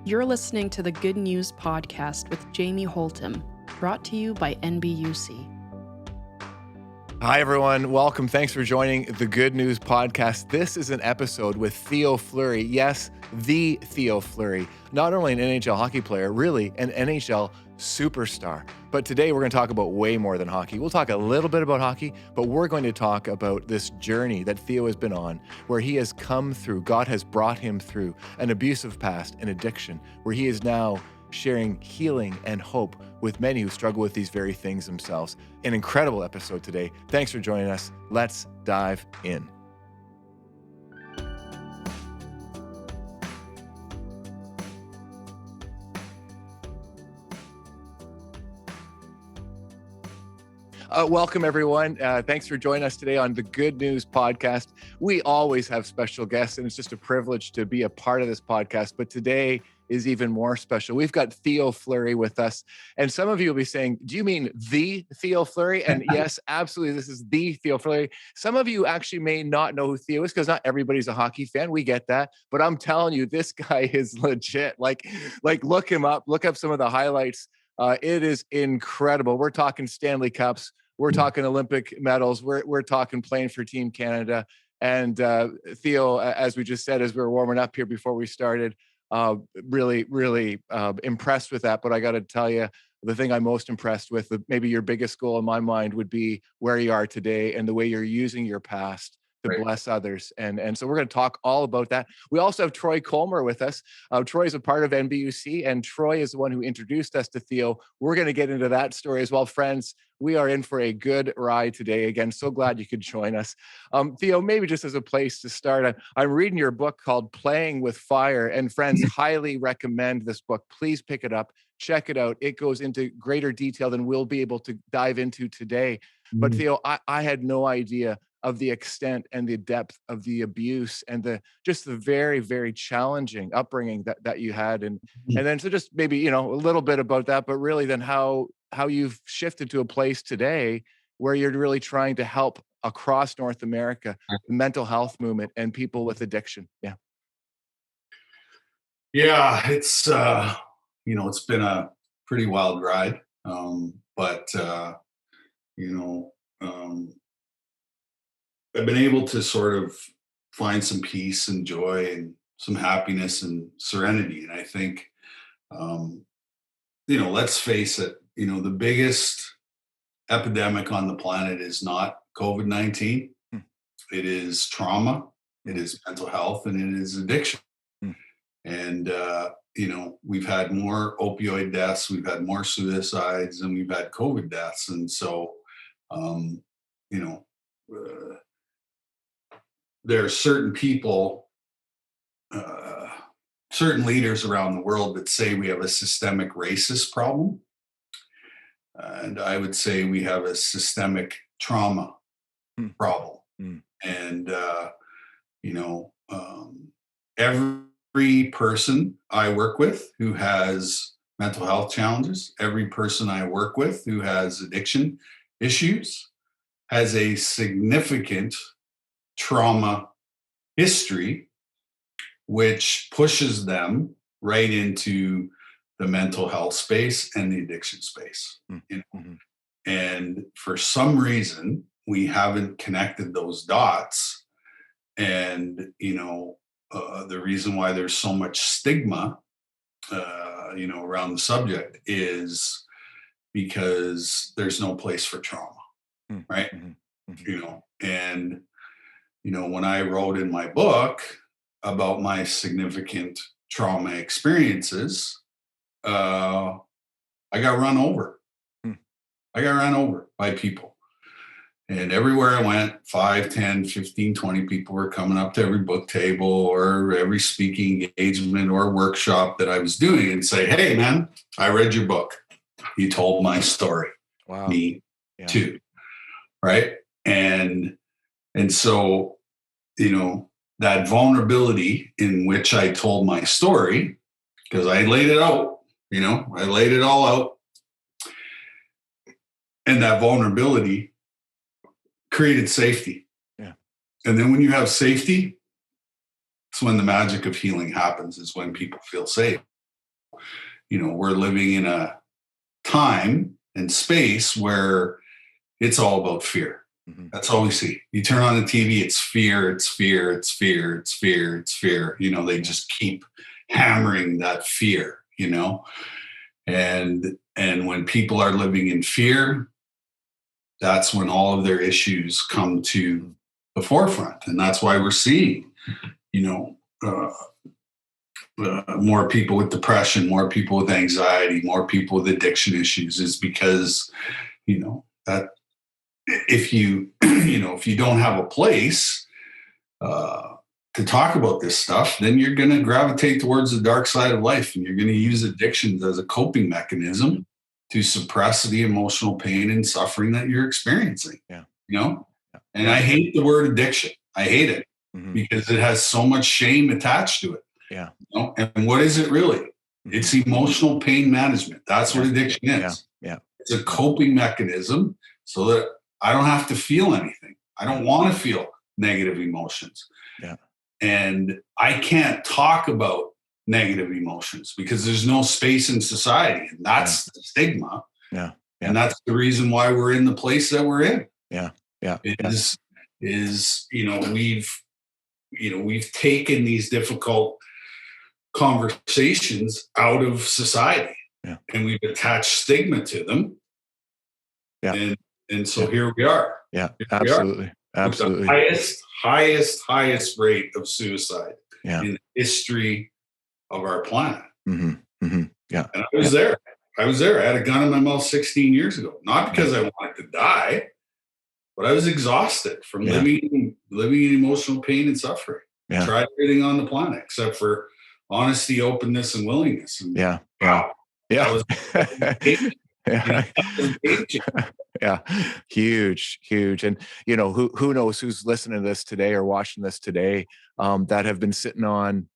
You're listening to the Good News Podcast with Jamie Holtum, brought to you by NBUC. Hi, everyone. Welcome. Thanks for joining the Good News Podcast. This is an episode with Theo Fleury. Yes, the Theo Fleury. Not only an NHL hockey player, really an NHL superstar. But today we're going to talk about way more than hockey. We'll talk a little bit about hockey, but we're going to talk about this journey that Theo has been on, where he has come through, God has brought him through an abusive past, an addiction, where he is now sharing healing and hope with many who struggle with these very things themselves. An incredible episode today. Thanks for joining us. Let's dive in. Welcome, everyone. Thanks for joining us today on the Good News Podcast. We always have special guests, and it's just a privilege to be a part of this podcast. But today is even more special. We've got Theo Fleury with us. And some of you will be saying, do you mean the Theo Fleury? And yes, absolutely, this is the Theo Fleury. Some of you actually may not know who Theo is because not everybody's a hockey fan. We get that. But I'm telling you, this guy is legit. Like look him up. Look up some of the highlights. It is incredible. We're talking Stanley Cups. We're talking Olympic medals. We're talking playing for Team Canada. And Theo, as we just said, as we were warming up here before we started, really impressed with that. But I got to tell you, the thing I'm most impressed with, maybe your biggest goal in my mind, would be where you are today and the way you're using your past to bless others. And so we're going to talk all about that. We also have Troy Colmer with us. Troy is a part of NBUC, and Troy is the one who introduced us to Theo. We're going to get into that story as well. Friends, we are in for a good ride today. Again, so glad you could join us. Theo, maybe just as a place to start, I'm reading your book called Playing with Fire, and friends, highly recommend this book. Please pick it up. Check it out. It goes into greater detail than we'll be able to dive into today. But Theo, I had no idea of the extent and the depth of the abuse and the very, very challenging upbringing that you had. And then so just maybe, a little bit about that, but really then how you've shifted to a place today where you're really trying to help across North America, the mental health movement and people with addiction. Yeah. Yeah, it's it's been a pretty wild ride. But I've been able to sort of find some peace and joy and some happiness and serenity. And I think, let's face it, the biggest epidemic on the planet is not COVID-19. It is trauma, it is mental health, and it is addiction. And, we've had more opioid deaths, we've had more suicides, and we've had COVID deaths. And so, there are certain people, certain leaders around the world that say we have a systemic racist problem. And I would say we have a systemic trauma problem. And, every person I work with who has mental health challenges, every person I work with who has addiction issues has a significant trauma history, which pushes them right into the mental health space and the addiction space. And for some reason, we haven't connected those dots. And, the reason why there's so much stigma, around the subject is because there's no place for trauma, right? And, when I wrote in my book about my significant trauma experiences, I got run over. I got run over by people. And everywhere I went, 5, 10, 15, 20 people were coming up to every book table or every speaking engagement or workshop that I was doing and say, hey, man, I read your book. You told my story. Wow. Me too. Right. And so, that vulnerability in which I told my story, because I laid it out, I laid it all out. And that vulnerability created safety. Yeah. And then when you have safety, it's when the magic of healing happens, is when people feel safe. we're living in a time and space where it's all about fear. Mm-hmm. That's all we see. You turn on the TV, it's fear, it's fear, it's fear, it's fear, it's fear. They just keep hammering that fear, and when people are living in fear, that's when all of their issues come to the forefront. And that's why we're seeing, more people with depression, more people with anxiety, more people with addiction issues, is because, that if you, if you don't have a place to talk about this stuff, then you're going to gravitate towards the dark side of life, and you're going to use addictions as a coping mechanism to suppress the emotional pain and suffering that you're experiencing. Yeah. And I hate the word addiction. I hate it Mm-hmm. because it has so much shame attached to it. Yeah. And what is it really? Mm-hmm. It's emotional pain management. That's what addiction is. Yeah. It's a coping mechanism so that I don't have to feel anything. I don't want to feel negative emotions. Yeah. And I can't talk about negative emotions because there's no space in society. And that's the stigma. Yeah. And that's the reason why we're in the place that we're in. Yeah. Yeah. We've taken these difficult conversations out of society, and we've attached stigma to them. Yeah. And so here we are. Yeah. Absolutely. Absolutely. The highest rate of suicide in the history of our planet. Mm-hmm. Mm-hmm. Yeah. And I was there. I had a gun in my mouth 16 years ago, not because I wanted to die, but I was exhausted from living in emotional pain and suffering. Yeah. I tried everything on the planet except for honesty, openness, and willingness. And wow, that was yeah, huge. And who knows who's listening to this today or watching this today that have been sitting on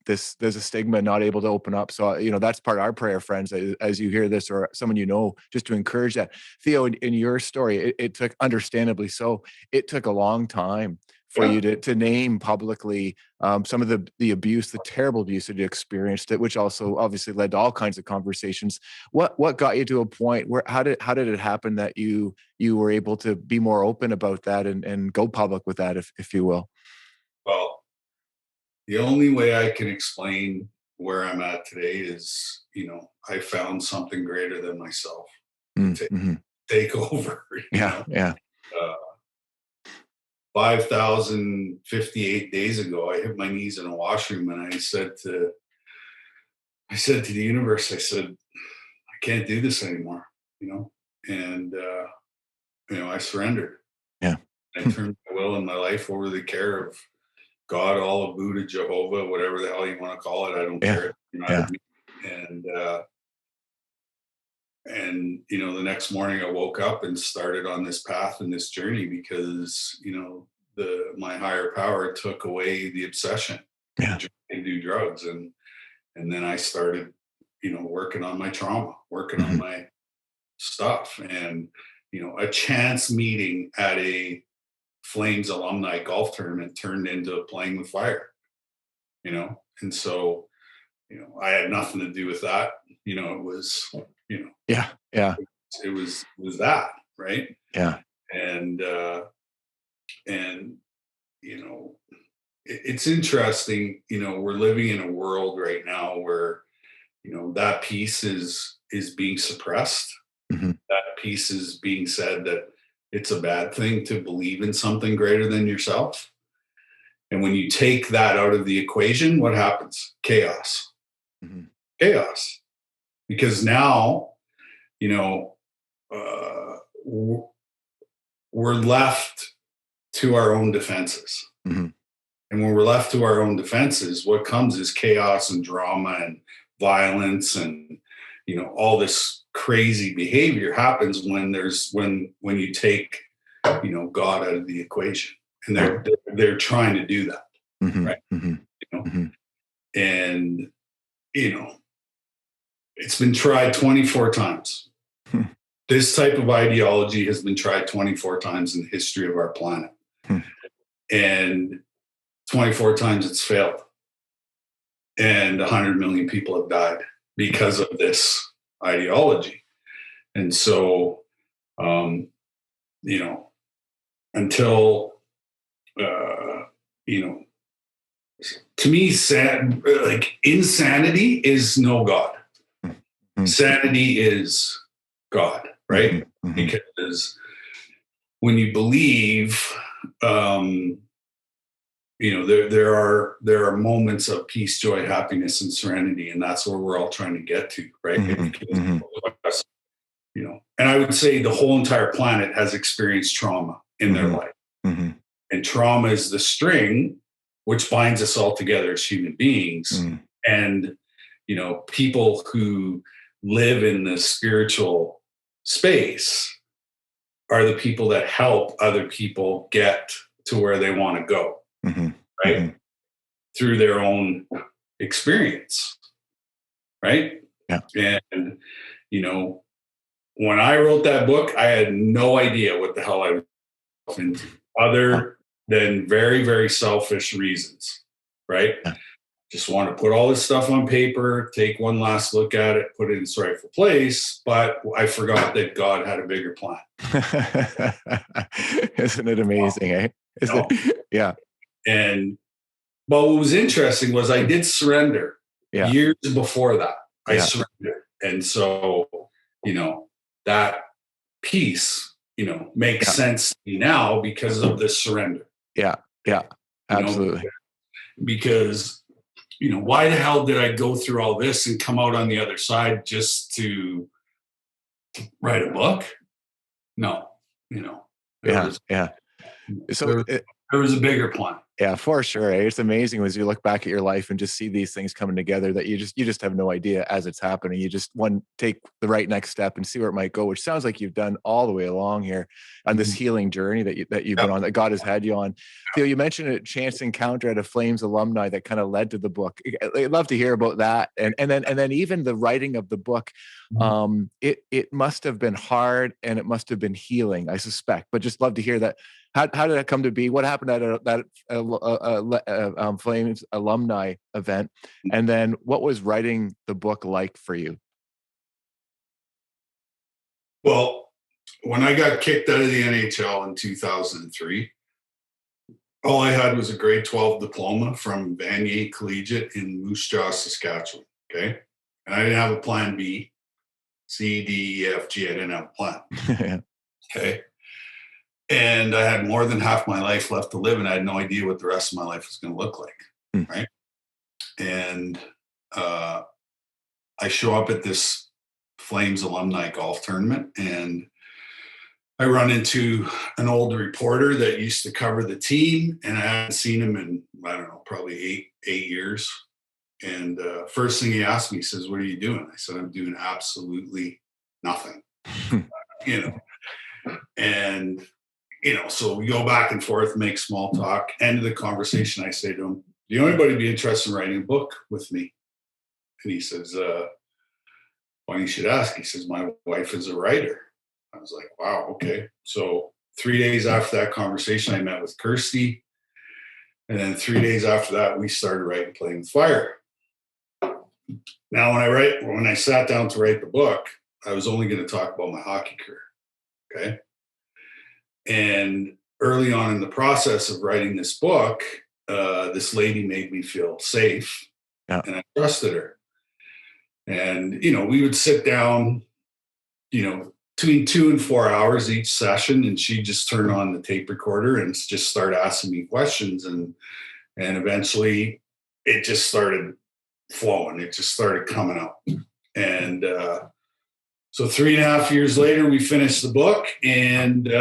this. There's a stigma, not able to open up. So that's part of our prayer, friends, as you hear this, or someone just to encourage that. Theo, in your story, it took, understandably so, it took a long time for you to name publicly some of the abuse, the terrible abuse that you experienced, which also obviously led to all kinds of conversations. What got you to a point where how did it happen that you were able to be more open about that and go public with that, if you will? Well, the only way I can explain where I'm at today is, I found something greater than myself to take over. Yeah. 5,058 days ago, I hit my knees in a washroom and I said to the universe, I said, I can't do this anymore, and I surrendered. Yeah. I turned my will and my life over to the care of God, Allah, Buddha, Jehovah, whatever the hell you want to call it. I don't care. And the next morning I woke up and started on this path and this journey because, my higher power took away the obsession to do drugs. And then I started, working on my trauma, working on my stuff. And, a chance meeting at a Flames alumni golf tournament turned into playing with fire, and so, I had nothing to do with that. It was, it was that, right? Yeah. And it's interesting, we're living in a world right now where, that piece is being suppressed. Mm-hmm. That piece is being said that it's a bad thing to believe in something greater than yourself. And when you take that out of the equation, what happens? Chaos. Mm-hmm. Chaos. Because now, we're left to our own defenses. Mm-hmm. And when we're left to our own defenses, what comes is chaos and drama and violence and, all this crazy behavior happens when you take, God out of the equation. And they're trying to do that. Mm-hmm. Right. Mm-hmm. And, it's been tried 24 times. This type of ideology has been tried 24 times in the history of our planet. And 24 times it's failed. And 100 million people have died because of this ideology. And so, until, to me, insanity is no God. Mm-hmm. Sanity is God, right? Mm-hmm. Because when you believe, there are moments of peace, joy, happiness, and serenity, and that's where we're all trying to get to, right? Mm-hmm. Because, and I would say the whole entire planet has experienced trauma in their life, and trauma is the string which binds us all together as human beings. And people who live in the spiritual space are the people that help other people get to where they want to go. Right? Through their own experience. Right? Yeah. And, when I wrote that book, I had no idea what the hell I was into, other than very, very selfish reasons. Right? Yeah. Just want to put all this stuff on paper, take one last look at it, put it in its rightful place. But I forgot that God had a bigger plan. Isn't it amazing, eh? Yeah. But what was interesting was I did surrender years before that. I surrendered. And so, that piece, makes sense to me now because of this surrender. Yeah. Yeah. Absolutely. Because, why the hell did I go through all this and come out on the other side just to write a book? No, So there was a bigger plan. Yeah, for sure. It's amazing as you look back at your life and just see these things coming together that you just have no idea as it's happening. You just take the right next step and see where it might go, which sounds like you've done all the way along here on this healing journey that you've been on, that God has had you on. Theo, you mentioned a chance encounter at a Flames alumni that kind of led to the book. I'd love to hear about that. And then even the writing of the book. It must have been hard and it must have been healing, I suspect, but just love to hear that. How did that come to be? What happened at that Flames alumni event? And then what was writing the book like for you? Well, when I got kicked out of the NHL in 2003, all I had was a grade 12 diploma from Vanier Collegiate in Moose Jaw, Saskatchewan. Okay. And I didn't have a plan B, C, D, E, F, G. I didn't have a plan. Okay. And I had more than half my life left to live, and I had no idea what the rest of my life was going to look like. Right. And I show up at this Flames alumni golf tournament, and I run into an old reporter that used to cover the team, and I hadn't seen him in, I don't know, probably eight years. And first thing he asked me, he says, "What are you doing?" I said, "I'm doing absolutely nothing." And so we go back and forth, make small talk. End of the conversation, I say to him, "Do you know anybody be interested in writing a book with me?" And he says, "Funny you should ask." He says, "My wife is a writer." I was like, wow, okay. So 3 days after that conversation, I met with Kirsty. And then 3 days after that, we started writing Playing with Fire. Now, when I sat down to write the book, I was only going to talk about my hockey career. Okay. And early on in the process of writing this book, this lady made me feel safe, and I trusted her. And, we would sit down, between 2 and 4 hours each session, and she'd just turn on the tape recorder and just start asking me questions. And eventually it just started flowing. It just started coming up. And so 3.5 years later, we finished the book. And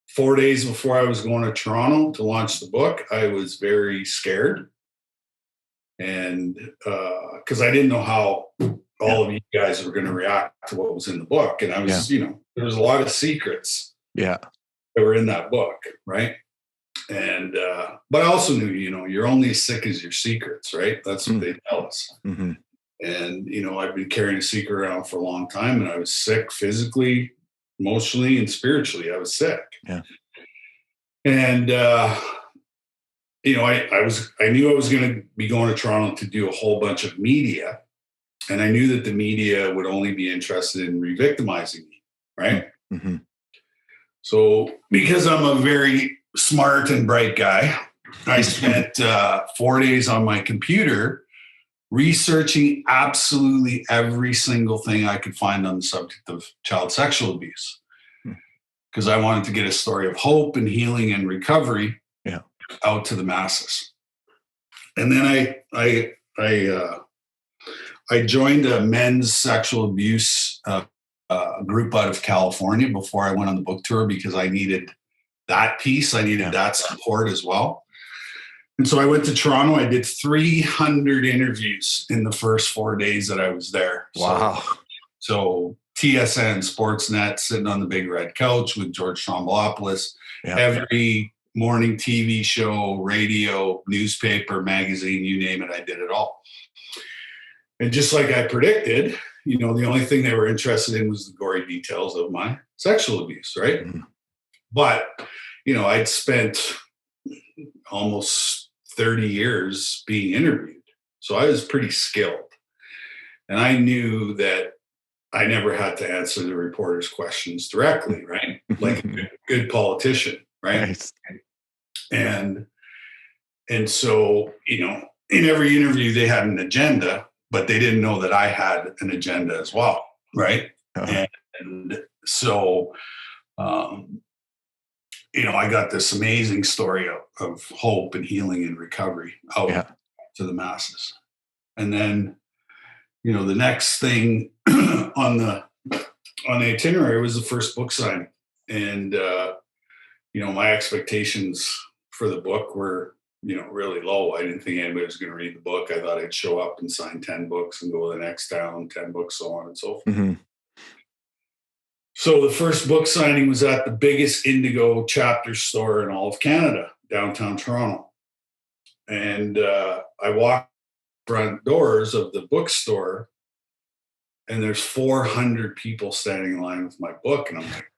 4 days before I was going to Toronto to launch the book, I was very scared. And because I didn't know how all of you guys were going to react to what was in the book. And I was, there was a lot of secrets that were in that book. Right. And, but I also knew, you're only as sick as your secrets, right? That's what they tell us. Mm-hmm. And, I've been carrying a secret around for a long time, and I was sick physically, emotionally, and spiritually. I was sick. Yeah. And, I knew I was going to be going to Toronto to do a whole bunch of media And I knew that the media would only be interested in re-victimizing me, right? Mm-hmm. So because I'm a very smart and bright guy, I spent 4 days on my computer researching absolutely every single thing I could find on the subject of child sexual abuse, because I wanted to get a story of hope and healing and recovery out to the masses. And then I joined a men's sexual abuse group out of California before I went on the book tour, because I needed that piece. I needed that support as well. And so I went to Toronto. I did 300 interviews in the first 4 days that I was there. Wow. So TSN, Sportsnet, sitting on the big red couch with George Stroumboulopoulos, every morning TV show, radio, newspaper, magazine, you name it, I did it all. And just like I predicted, the only thing they were interested in was the gory details of my sexual abuse, right? Mm-hmm. But, I'd spent almost 30 years being interviewed. So I was pretty skilled. And I knew that I never had to answer the reporter's questions directly, right? Like a good politician, right? Nice. And so, in every interview they had an agenda, but they didn't know that I had an agenda as well, right? Uh-huh. And so, I got this amazing story of hope and healing and recovery out to the masses. And then, the next thing on the itinerary was the first book signing. And, my expectations for the book were, really low. I didn't think anybody was going to read the book. I thought I'd show up and sign 10 books and go to the next town, 10 books, so on and so forth. Mm-hmm. So the first book signing was at the biggest Indigo chapter store in all of Canada, downtown Toronto. And I walked front doors of the bookstore, and there's 400 people standing in line with my book. And I'm like,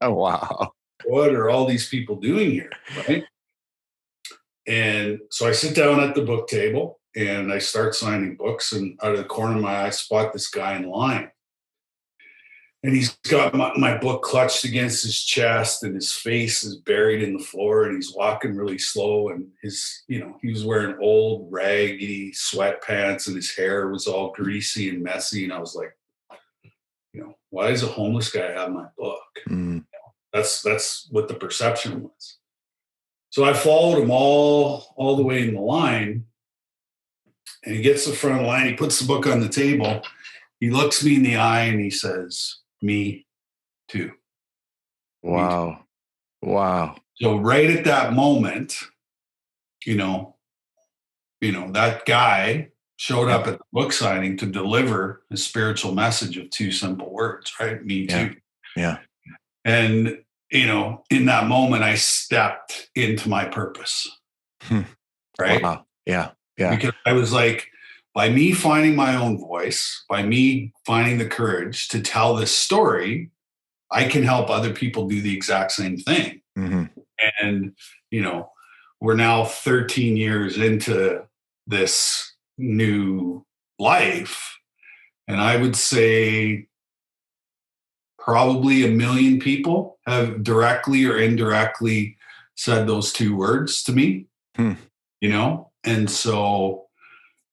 oh, wow. What are all these people doing here, right? And so I sit down at the book table and I start signing books, and out of the corner of my eye, I spot this guy in line. And he's got my book clutched against his chest, and his face is buried in the floor, and he's walking really slow. And he was wearing old raggedy sweatpants, and his hair was all greasy and messy. And I was like, why does a homeless guy have my book? Mm. That's what the perception was. So I followed him all the way in the line, and he gets to the front of the line. He puts the book on the table. He looks me in the eye and he says, "Me too." Wow. Me too. Wow. So right at that moment, that guy showed up at the book signing to deliver a spiritual message of two simple words, right? Me too. Yeah. And, in that moment, I stepped into my purpose. Right? Wow. Yeah. Yeah. Because I was like, by me finding my own voice, by me finding the courage to tell this story, I can help other people do the exact same thing. Mm-hmm. And, we're now 13 years into this new life. And I would say probably 1 million people have directly or indirectly said those two words to me, and so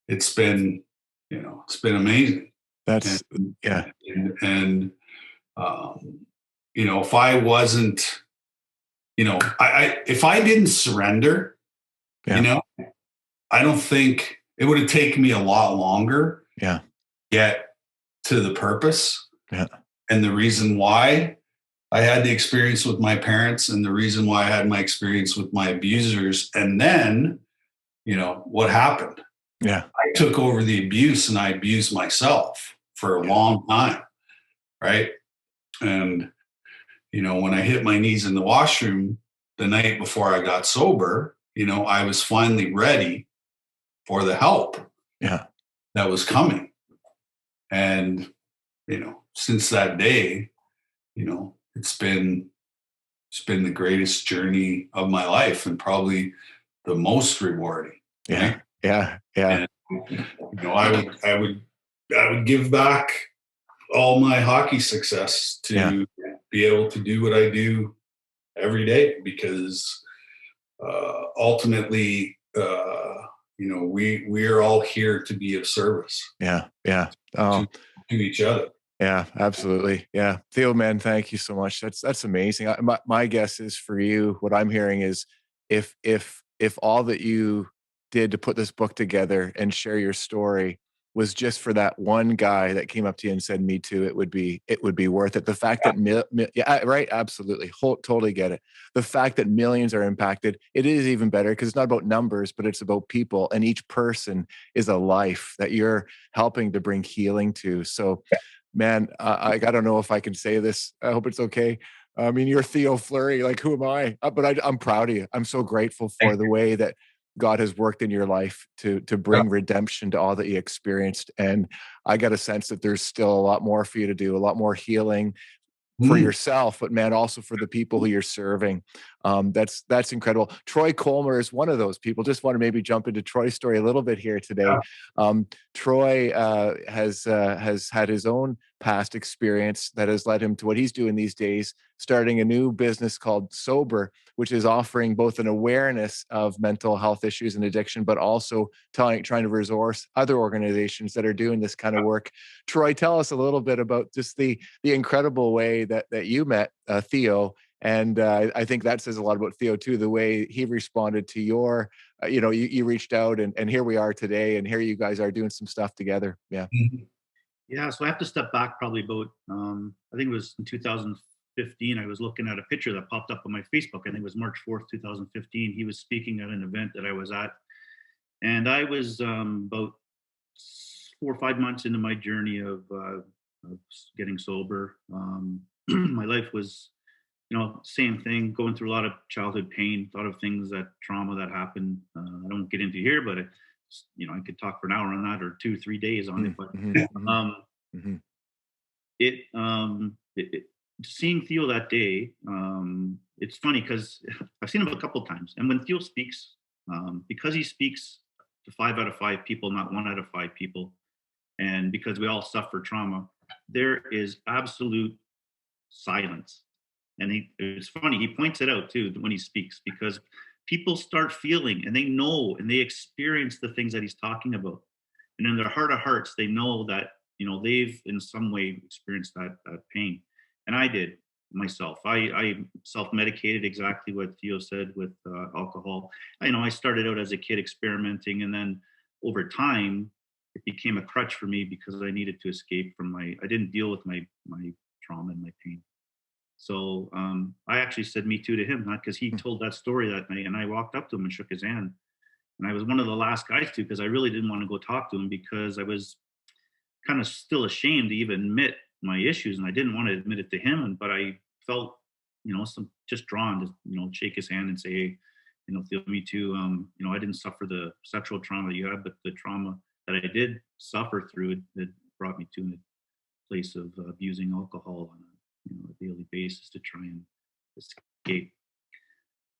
it's been amazing. That's if I wasn't, if I didn't surrender, I don't think it would have taken me a lot longer to get to the purpose. Yeah. And the reason why I had the experience with my parents, and the reason why I had my experience with my abusers. And then, what happened? Yeah. I took over the abuse, and I abused myself for a long time. Right. And, when I hit my knees in the washroom the night before I got sober, I was finally ready for the help that was coming. And, since that day, it's been the greatest journey of my life, and probably the most rewarding. Yeah. Right? Yeah. Yeah. And, I would I would give back all my hockey success to be able to do what I do every day, because ultimately, we're all here to be of service. Yeah. Oh, to each other. yeah, absolutely. Yeah. Theo, man, thank you so much. That's amazing. My guess is for you, what I'm hearing is if all that you did to put this book together and share your story was just for that one guy that came up to you and said, "Me too," it would be worth it. The fact that yeah, right, absolutely, totally get it. The fact that millions are impacted, it is even better because it's not about numbers, but it's about people, and each person is a life that you're helping to bring healing to. So, man, I don't know if I can say this. I hope it's okay. I mean, you're Theo Fleury. Like, who am I? But I'm proud of you. I'm so grateful for the way that God has worked in your life to bring redemption to all that you experienced. And I got a sense that there's still a lot more for you to do, a lot more healing for yourself, but man, also for the people who you're serving. That's incredible. Troy Colmer is one of those people. Just want to maybe jump into Troy's story a little bit here today. Troy has had his own past experience that has led him to what he's doing these days, starting a new business called Sober, which is offering both an awareness of mental health issues and addiction, but also trying to resource other organizations that are doing this kind of work. Troy, tell us a little bit about just the incredible way that you met Theo. And I think that says a lot about Theo too, the way he responded to your, you reached out and here we are today, and here you guys are doing some stuff together. Yeah. Yeah, so I have to step back probably about, I think it was in 2015, I was looking at a picture that popped up on my Facebook. I think it was March 4th, 2015. He was speaking at an event that I was at. And I was about 4 or 5 months into my journey of getting sober. My life was, same thing, going through a lot of childhood pain, a lot of things, that trauma that happened. I don't get into here, but I could talk for an hour on that, or 2-3 days on it. But seeing Theo that day, it's funny because I've seen him a couple of times, and when Theo speaks, because he speaks to 5 out of 5 people, not 1 out of 5 people, and because we all suffer trauma, there is absolute silence. And it's funny, he points it out too when he speaks, because people start feeling, and they know, and they experience the things that he's talking about. And in their heart of hearts, they know that, they've in some way experienced that pain. And I did myself. I self-medicated, exactly what Theo said, with alcohol. I started out as a kid experimenting, and then over time, it became a crutch for me because I needed to escape from I didn't deal with my trauma and my pain. So I actually said "me too" to him, not because he told that story that night, and I walked up to him and shook his hand. And I was one of the last guys to, because I really didn't want to go talk to him, because I was kind of still ashamed to even admit my issues, and I didn't want to admit it to him. But I felt, just drawn to, shake his hand and say, "Hey, Theo, me too. I didn't suffer the sexual trauma you had, but the trauma that I did suffer through, it brought me to a place of abusing alcohol on a daily basis to try and escape."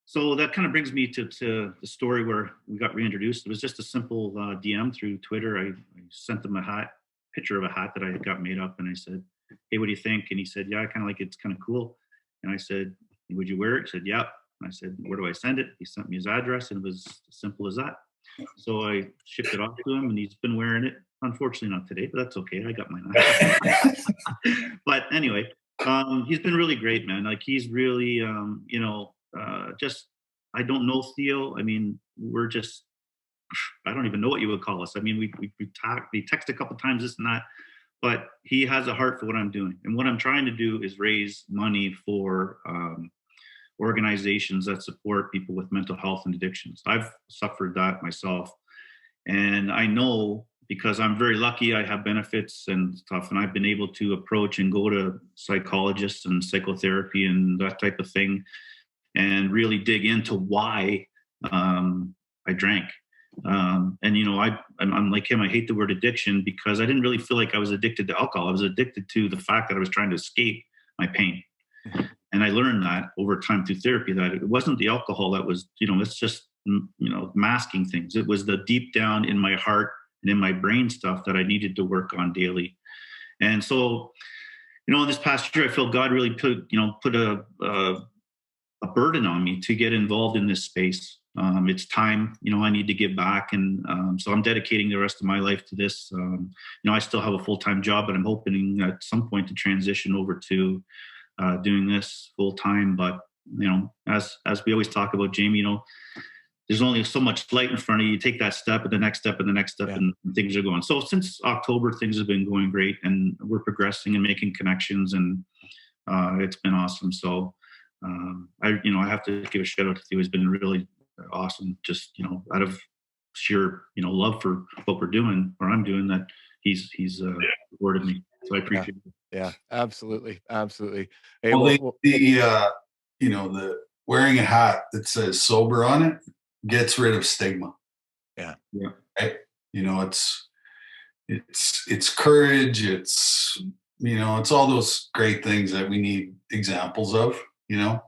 So that kind of brings me to the story where we got reintroduced. It was just a simple DM through Twitter. I sent him a picture of a hat that I had got made up, and I said, "Hey, what do you think?" And he said, "Yeah, I kind of like it. It's kind of cool." And I said, "Would you wear it?" He said, "Yeah." And I said, "Where do I send it?" He sent me his address, and it was as simple as that. So I shipped it off to him, and he's been wearing it. Unfortunately, not today, but that's okay. I got mine. But anyway, he's been really great, man. Like, he's really, just, I don't know Theo. I mean, we're just, I don't even know what you would call us. I mean, we text a couple times, this and that, but he has a heart for what I'm doing. And what I'm trying to do is raise money for organizations that support people with mental health and addictions. I've suffered that myself. And I know, because I'm very lucky, I have benefits and stuff, and I've been able to approach and go to psychologists and psychotherapy and that type of thing, and really dig into why I drank. And I'm like him. I hate the word addiction, because I didn't really feel like I was addicted to alcohol. I was addicted to the fact that I was trying to escape my pain. And I learned that over time through therapy, that it wasn't the alcohol that was, it's just, masking things. It was the deep down in my heart and in my brain stuff that I needed to work on daily. And so, this past year, I feel God really put a burden on me to get involved in this space. It's time, I need to give back. And so I'm dedicating the rest of my life to this. I still have a full-time job, but I'm hoping at some point to transition over to doing this full-time. But, as we always talk about, Jamie, there's only so much light in front of you. You take that step and the next step and the next step, and things are going. So since October, things have been going great, and we're progressing and making connections, and it's been awesome. So I have to give a shout out to Theo. He's been really awesome. Just out of sheer love for what we're doing, or I'm doing, that he's rewarded me. So I appreciate it. Yeah, absolutely. Hey, well, the wearing a hat that says sober on it gets rid of stigma. Yeah. Right? It's courage. It's all those great things that we need examples of. And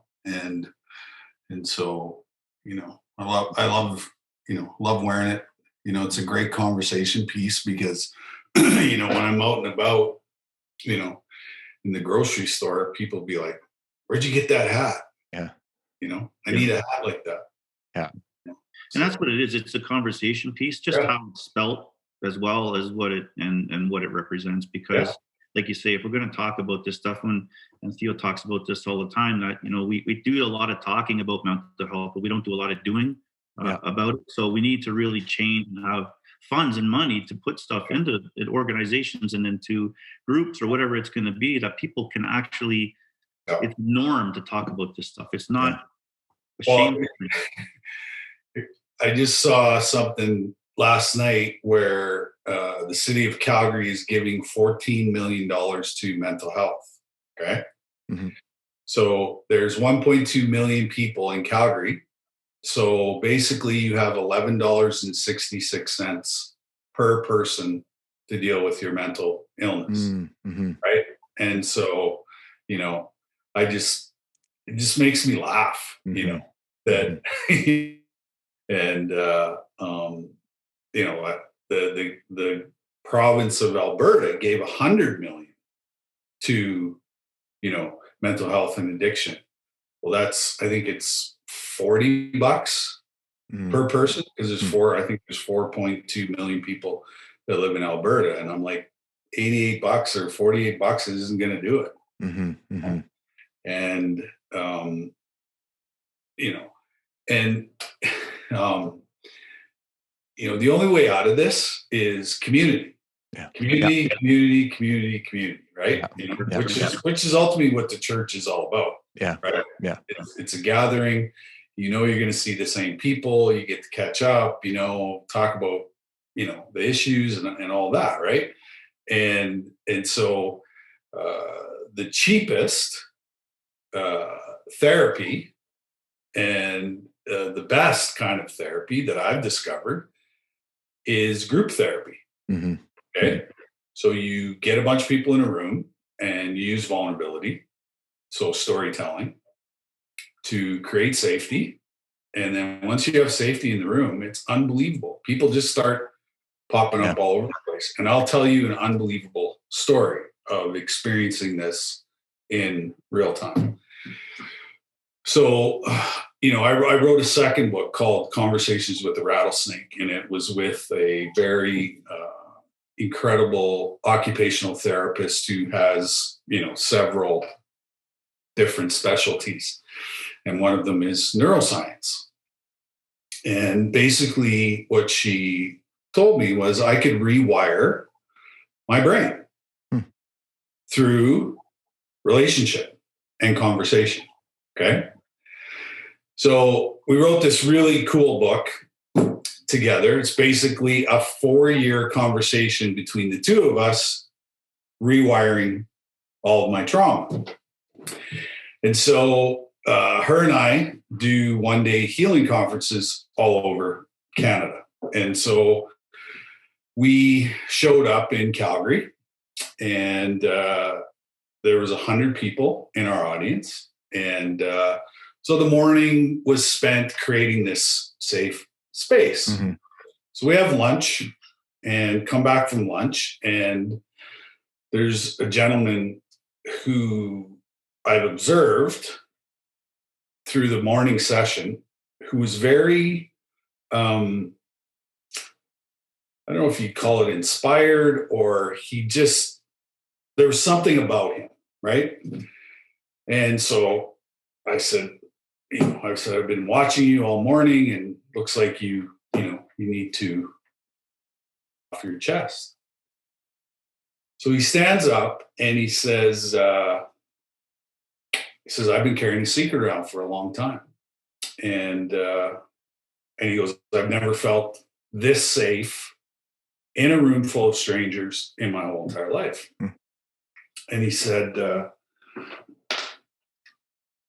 so I love wearing it. It's a great conversation piece because when I'm out and about, in the grocery store, people be like, "Where'd you get that hat?" Yeah. I need a hat like that. Yeah. And that's what it is. It's a conversation piece, just how it's spelt as well as what it and what it represents. Because like you say, if we're going to talk about this stuff, and Theo talks about this all the time, that, we do a lot of talking about mental health, but we don't do a lot of doing about it. So we need to really change and have funds and money to put stuff into organizations and into groups or whatever it's going to be, that people can actually, it's norm to talk about this stuff. It's not a shame. I just saw something last night where the city of Calgary is giving $14 million to mental health. Okay. Mm-hmm. So there's 1.2 million people in Calgary. So basically you have $11.66 per person to deal with your mental illness. Mm-hmm. Right. And so, it just makes me laugh, that, and, the province of Alberta gave $100 million to, mental health and addiction. Well, I think it's $40 per person, because there's 4.2 million people that live in Alberta. And I'm like, $88 or $48 isn't going to do it. Mm-hmm. Mm-hmm. And, the only way out of this is community. Yeah. Community, right? Yeah. Which is ultimately what the church is all about. Yeah. Right. Yeah. It's a gathering. You're going to see the same people. You get to catch up. Talk about the issues and all that, right? And so the cheapest therapy and the best kind of therapy that I've discovered is group therapy. Mm-hmm. Okay. So you get a bunch of people in a room and you use vulnerability, so storytelling, to create safety. And then once you have safety in the room, it's unbelievable. People just start popping up all over the place. And I'll tell you an unbelievable story of experiencing this in real time. So, I wrote a second book called Conversations with the Rattlesnake, and it was with a very incredible occupational therapist who has, several different specialties. And one of them is neuroscience. And basically what she told me was I could rewire my brain through relationship and conversation. Okay. So we wrote this really cool book together. It's basically a 4-year conversation between the two of us, rewiring all of my trauma. And so her and I do one-day healing conferences all over Canada. And so we showed up in Calgary, and there was 100 people in our audience. And so the morning was spent creating this safe space. Mm-hmm. So we have lunch, and come back from lunch, and there's a gentleman who I've observed through the morning session who was very, I don't know if you'd call it inspired, or there was something about him, right? And so I said, I've been watching you all morning, and looks like you need to off your chest. So he stands up and he says, I've been carrying a secret around for a long time. And he goes, I've never felt this safe in a room full of strangers in my whole entire life. And he said,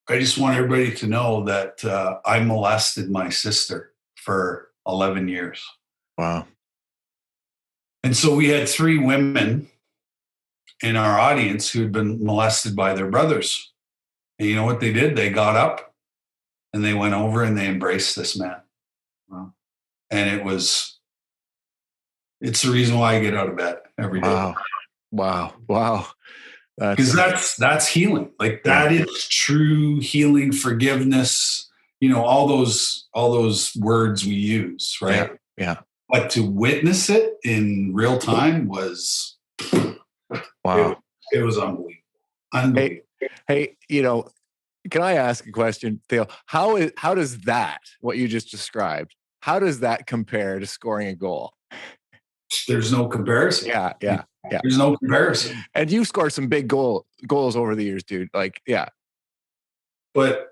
I just want everybody to know that I molested my sister for 11 years. Wow. And so we had 3 women in our audience who had been molested by their brothers. And you know what they did? They got up and they went over and they embraced this man. Wow. And it's the reason why I get out of bed every day. Wow. Because that's healing. Like that is true healing, forgiveness, all those words we use, right? Yeah. But to witness it in real time was, wow. It was unbelievable. Hey, can I ask a question, Theo? How does that, what you just described, how does that compare to scoring a goal? There's no comparison. Yeah. There's no comparison. And you've scored some big goals over the years, dude. Like, yeah. But,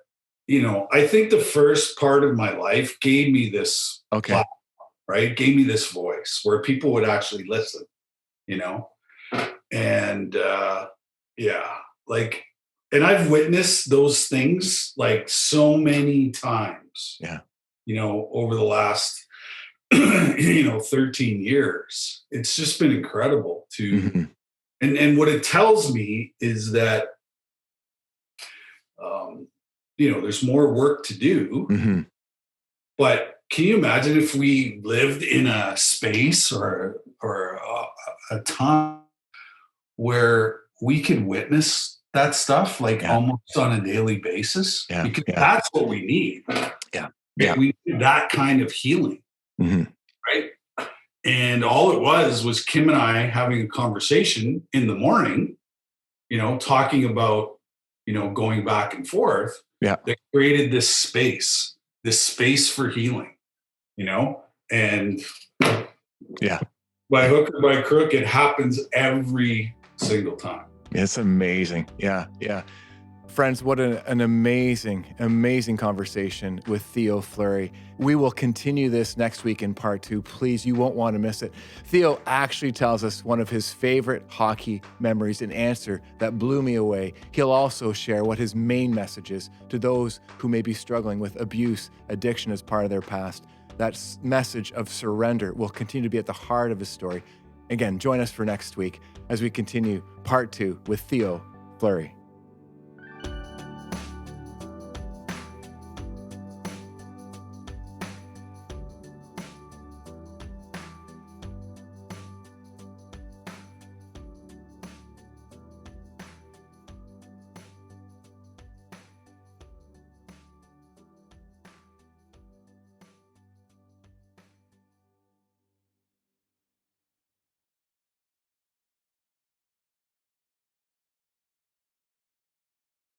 I think the first part of my life gave me this platform, right? Gave me this voice where people would actually listen, And and I've witnessed those things like so many times. Yeah. Over the last 13 years. It's just been incredible to and what it tells me is that there's more work to do. But can you imagine if we lived in a space or a time where we could witness that stuff almost on a daily basis? Because that's what we need. We need that kind of healing. Right. And all it was Kim and I having a conversation in the morning, talking about, going back and forth. That created this space for healing, and by hook or by crook, it happens every single time. It's amazing. Yeah. Friends, what an amazing conversation with Theo Fleury. We will continue this next week in part 2. Please, you won't want to miss it. Theo actually tells us one of his favorite hockey memories, an answer that blew me away. He'll also share what his main message is to those who may be struggling with abuse, addiction as part of their past. That message of surrender will continue to be at the heart of his story. Again, join us for next week as we continue part 2 with Theo Fleury.